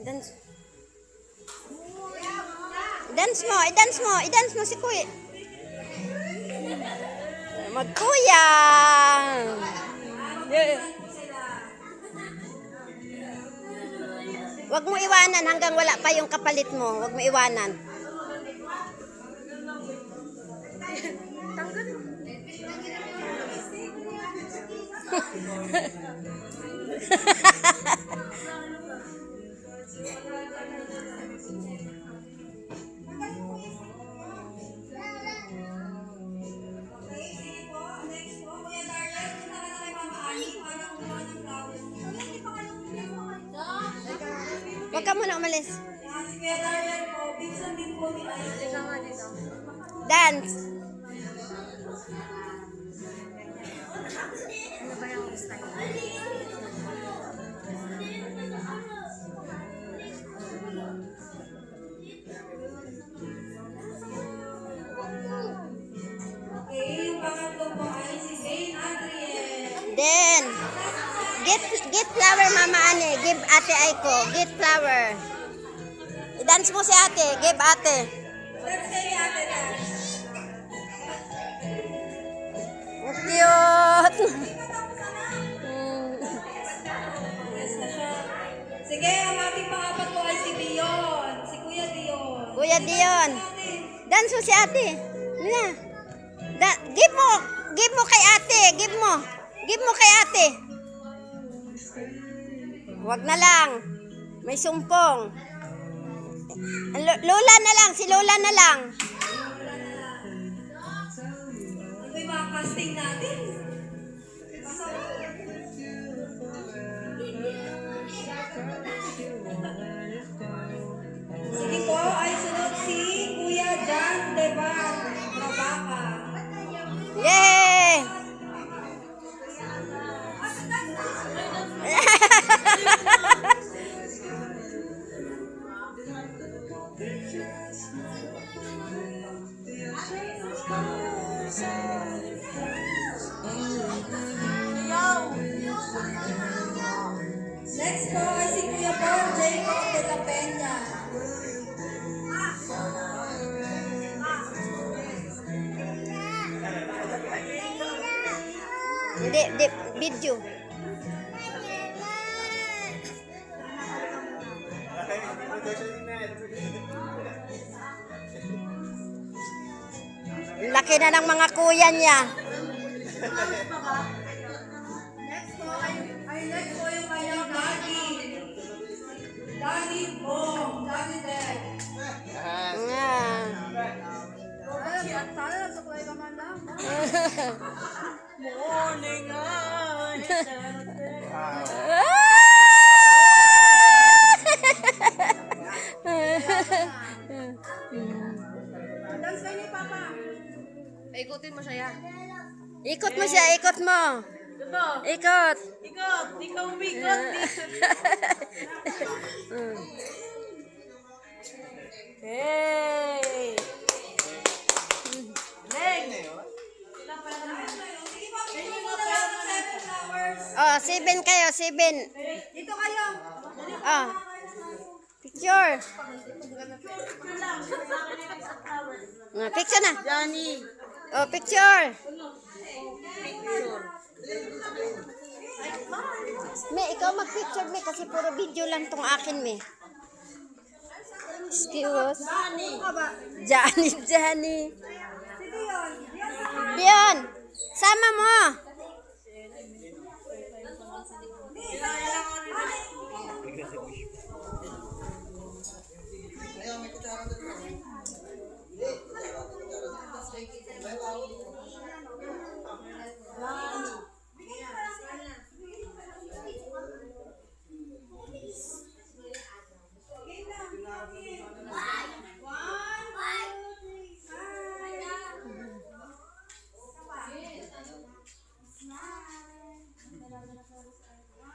Dance. I-dance mo si Kuya. Magkuya. Wag mo iwanan hanggang wala pa yung kapalit mo. Wag mo iwanan. Huwag ka muna umalis. Dance. Then, get flower Mama Ane. Give Ate Aiko. Get flower. I-dance mo si ate. Give ate. Cute. Sige, ang ating pangapat po ay si Dion. Si Kuya Dion. Kuya Dion. Dance mo si ate. Na. Give mo kay ate. Give mo kay ate. Wag na lang. May sumpong. Lola na lang. Si Lola na lang. Ano yung mga casting natin? Sige po, ay sunod si Kuya Jan Devan Rabaka. Yay! Next po ay si Kuya Paul Jacob de la Peña. Hindi, video. Laki na ng mga kuya niya. Next po yung kanyang daddy. Daddy Bong. Daddy Dad. Sana nagsuklay ka man lang. Morning Dance kayo ni Papa. Ikutin mo siya. Ikot mo siya, ikot mo. Ikot. Ikaw umikot. Hey! Oh, 7 kayo, 7. Dito kayo. Oh. Picture. Picture na. Johnny. Oh, picture. Me, ikaw mag-picture, me, kasi puro video lang tong akin, me. Excuse. Johnny.